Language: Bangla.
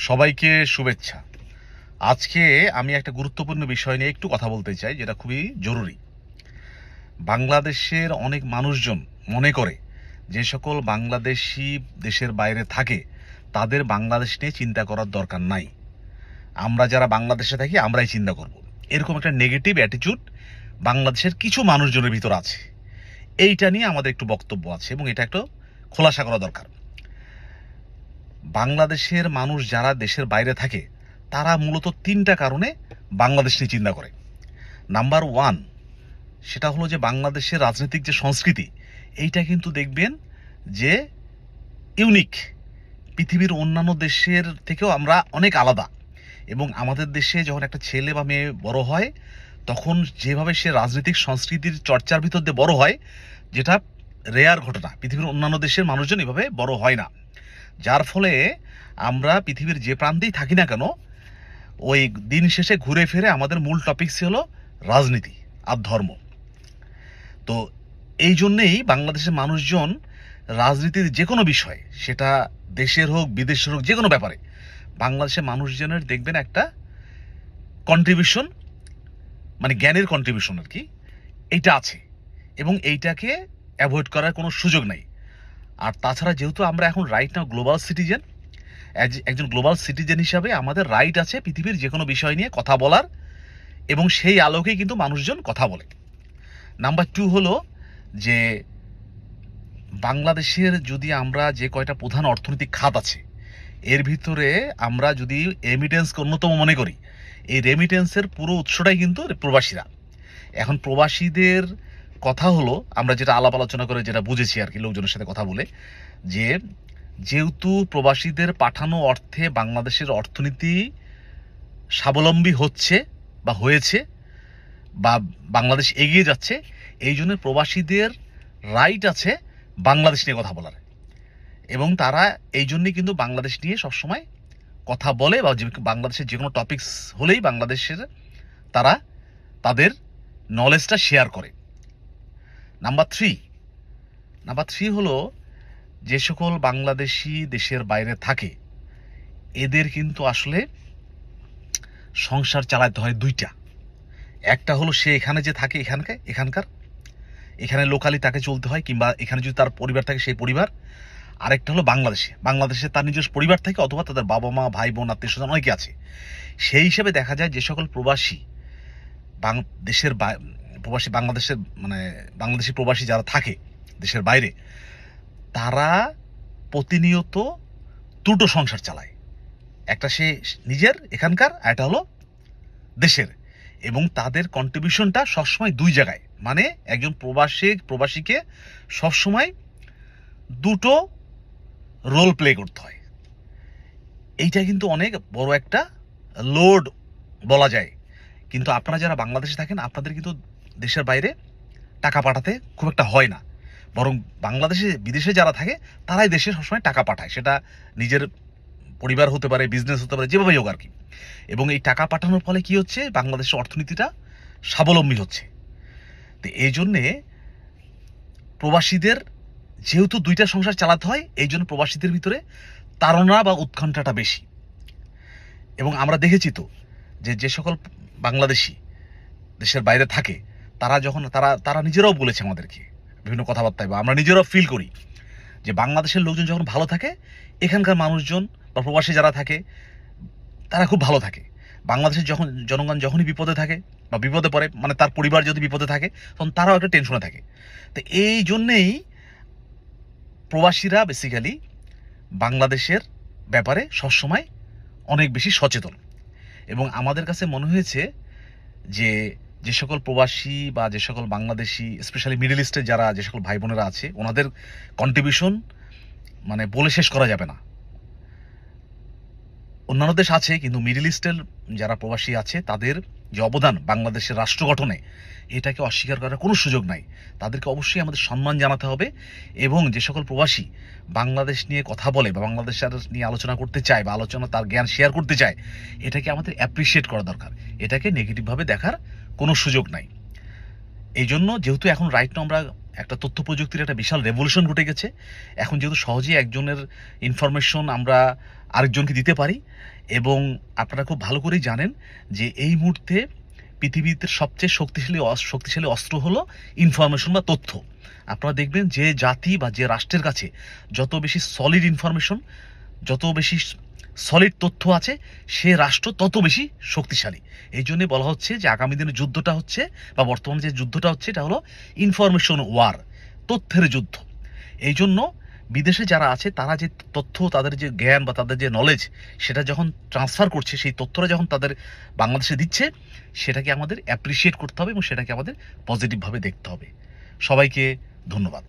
সবাইকে শুভেচ্ছা। আজকে আমি একটা গুরুত্বপূর্ণ বিষয় নিয়ে একটু কথা বলতে চাই, যেটা খুবই জরুরি। বাংলাদেশের অনেক মানুষজন মনে করে যে সকল বাংলাদেশি দেশের বাইরে থাকে তাদের বাংলাদেশ নিয়ে চিন্তা করার দরকার নাই, আমরা যারা বাংলাদেশে থাকি আমরাই চিন্তা করব। এরকম একটা নেগেটিভ অ্যাটিটিউড বাংলাদেশের কিছু মানুষজনের ভিতর আছে। এইটা নিয়ে আমাদের একটু বক্তব্য আছে এবং এটা একটু খোলাসা করা দরকার। বাংলাদেশের মানুষ যারা দেশের বাইরে থাকে তারা মূলত তিনটা কারণে বাংলাদেশ নিয়ে চিন্তা করে। নাম্বার ওয়ান, সেটা হলো যে বাংলাদেশের রাজনৈতিক যে সংস্কৃতি, এইটা কিন্তু দেখবেন যে ইউনিক, পৃথিবীর অন্যান্য দেশের থেকেও আমরা অনেক আলাদা। এবং আমাদের দেশে যখন একটা ছেলে বা মেয়ে বড় হয় তখন যেভাবে সে রাজনৈতিক সংস্কৃতির চর্চার ভিতর দিয়ে বড় হয়, যেটা রেয়ার ঘটনা, পৃথিবীর অন্যান্য দেশের মানুষজন এভাবে বড় হয় না। যার ফলে আমরা পৃথিবীর যে প্রান্তেই থাকি না কেন, ওই দিন শেষে ঘুরে ফিরে আমাদের মূল টপিকস হলো রাজনীতি আর ধর্ম। তো এই জন্যেই বাংলাদেশের মানুষজন রাজনীতির যে কোনো বিষয়, সেটা দেশের হোক বিদেশের হোক, যে কোনো ব্যাপারে বাংলাদেশের মানুষজনের দেখবেন একটা কন্ট্রিবিউশন, মানে জ্ঞানের কন্ট্রিবিউশন আর কি, এইটা আছে এবং এইটাকে অ্যাভয়েড করার কোনো সুযোগ নেই। আর তাছাড়া যেহেতু আমরা এখন রাইট নাও গ্লোবাল সিটিজেন, একজন গ্লোবাল সিটিজেন হিসাবে আমাদের রাইট আছে পৃথিবীর যে কোনো বিষয় নিয়ে কথা বলার, এবং সেই আলোকেই কিন্তু মানুষজন কথা বলে। নাম্বার টু হলো যে বাংলাদেশের যদি আমরা যে কয়টা প্রধান অর্থনৈতিক খাত আছে এর ভিতরে আমরা যদি রেমিটেন্সকে অন্যতম মনে করি, এই রেমিটেন্সের পুরো উৎসটাই কিন্তু প্রবাসীরা। এখন প্রবাসীদের কথা হলো, আমরা যেটা আলাপ আলোচনা করে যেটা বুঝেছি আর কি লোকজনের সাথে কথা বলে, যে যেহেতু প্রবাসীদের পাঠানো অর্থে বাংলাদেশের অর্থনীতি স্বাবলম্বী হচ্ছে বা হয়েছে বা বাংলাদেশ এগিয়ে যাচ্ছে, এই জন্য প্রবাসীদের রাইট আছে বাংলাদেশ নিয়ে কথা বলার, এবং তারা এই জন্যই কিন্তু বাংলাদেশ নিয়ে সবসময় কথা বলে, বা বাংলাদেশের যে কোনো টপিকস হলেই বাংলাদেশের তারা তাদের নলেজটা শেয়ার করে। নাম্বার থ্রি হলো যে সকল বাংলাদেশি দেশের বাইরে থাকে এদের কিন্তু আসলে সংসার চালাতে হয় দুইটা। একটা হলো সে এখানে যে থাকে এখানে লোকালি তাকে চলতে হয়, কিংবা এখানে যদি তার পরিবার থাকে সেই পরিবার। আরেকটা হলো বাংলাদেশে তার নিজস্ব পরিবার থাকে, অথবা তাদের বাবা মা ভাই বোন আত্মীয় স্বজন অনেকে আছে। সেই হিসেবে দেখা যায় যে সকল প্রবাসী বাংলাদেশি প্রবাসী যারা থাকে দেশের বাইরে, তারা প্রতিনিয়ত দুটো সংসার চালায়। একটা সে নিজের এখানকার, আর একটা হলো দেশের, এবং তাদের কন্ট্রিবিউশনটা সবসময় দুই জায়গায়, মানে একজন প্রবাসীকে সবসময় দুটো রোল প্লে করতে হয়। এইটা কিন্তু অনেক বড় একটা লোড বলা যায়। কিন্তু আপনারা যারা বাংলাদেশে থাকেন আপনাদের কিন্তু দেশের বাইরে টাকা পাঠাতে খুব একটা হয় না, বরং বিদেশে যারা থাকে তারাই দেশে সবসময় টাকা পাঠায়, সেটা নিজের পরিবার হতে পারে, বিজনেস হতে পারে, যেভাবেই হোক আর কি। এবং এই টাকা পাঠানোর ফলে কি হচ্ছে, বাংলাদেশের অর্থনীতিটা স্বাবলম্বী হচ্ছে। তো এই জন্যে প্রবাসীদের যেহেতু দুইটা সংসার চালাতে হয়, এই জন্য প্রবাসীদের ভিতরে তাড়না বা উৎকণ্ঠাটা বেশি। এবং আমরা দেখেছি তো যে সকল বাংলাদেশি দেশের বাইরে থাকে তারা যখন তারা নিজেরাও বলেছে আমাদেরকে বিভিন্ন কথাবার্তায়, বা আমরা নিজেরাও ফিল করি যে বাংলাদেশের লোকজন যখন ভালো থাকে, এখানকার মানুষজন বা প্রবাসী যারা থাকে তারা খুব ভালো থাকে। বাংলাদেশের জনগণ যখনই বিপদে থাকে বা বিপদে পড়ে, মানে তার পরিবার যদি বিপদে থাকে, তখন তারাও একটা টেনশনে থাকে। তো এই জন্যেই প্রবাসীরা বেসিক্যালি বাংলাদেশের ব্যাপারে সবসময় অনেক বেশি সচেতন। এবং আমাদের কাছে মনে হয়েছে যে সকল প্রবাসী বা যে সকল বাংলাদেশি, স্পেশালি মিডল ইস্টের যে সকল ভাই বোনেরা আছে, ওনাদের কন্ট্রিবিউশন মানে বলে শেষ করা যাবে না। অন্যান্য দেশ আছে, কিন্তু মিডল ইস্টের যারা প্রবাসী আছে তাদের যে অবদান বাংলাদেশের রাষ্ট্র গঠনে, এটাকে অস্বীকার করার কোনো সুযোগ নাই। তাদেরকে অবশ্যই আমাদের সম্মান জানাতে হবে, এবং যে সকল প্রবাসী বাংলাদেশ নিয়ে কথা বলে বা বাংলাদেশ নিয়ে আলোচনা করতে চায় বা তার জ্ঞান শেয়ার করতে চায়, এটাকে আমাদের অ্যাপ্রিসিয়েট করা দরকার। এটাকে নেগেটিভভাবে দেখার কোনো সুযোগ নাই। এই জন্য যেহেতু এখন রাইট নাও আমরা একটা তথ্য প্রযুক্তির একটা বিশাল রেভলিউশন ঘটে গেছে, এখন যেহেতু সহজেই একজনের ইনফরমেশন আমরা আরেকজনকে দিতে পারি, এবং আপনারা খুব ভালো করেই জানেন যে এই মুহূর্তে পৃথিবীতে সবচেয়ে শক্তিশালী অস্ত্র হলো ইনফরমেশন বা তথ্য। আপনারা দেখবেন যে জাতি বা যে রাষ্ট্রের কাছে যত বেশি সলিড ইনফরমেশন, যত বেশি সলিড তথ্য আছে, সে রাষ্ট্র তত বেশি শক্তিশালী। এই জন্যে বলা হচ্ছে যে আগামী দিনের যুদ্ধটা হচ্ছে, বা বর্তমানে যে যুদ্ধটা হচ্ছে, এটা হলো ইনফরমেশন ওয়ার, তথ্যের যুদ্ধ। এই জন্য বিদেশে যারা আছে তারা যে তথ্য, তাদের যে জ্ঞান বা তাদের যে নলেজ, সেটা যখন ট্রান্সফার করছে, সেই তথ্যটা যখন তাদের বাংলাদেশে দিচ্ছে, সেটাকে আমাদের অ্যাপ্রিসিয়েট করতে হবে এবং সেটাকে আমাদের পজিটিভভাবে দেখতে হবে। সবাইকে ধন্যবাদ।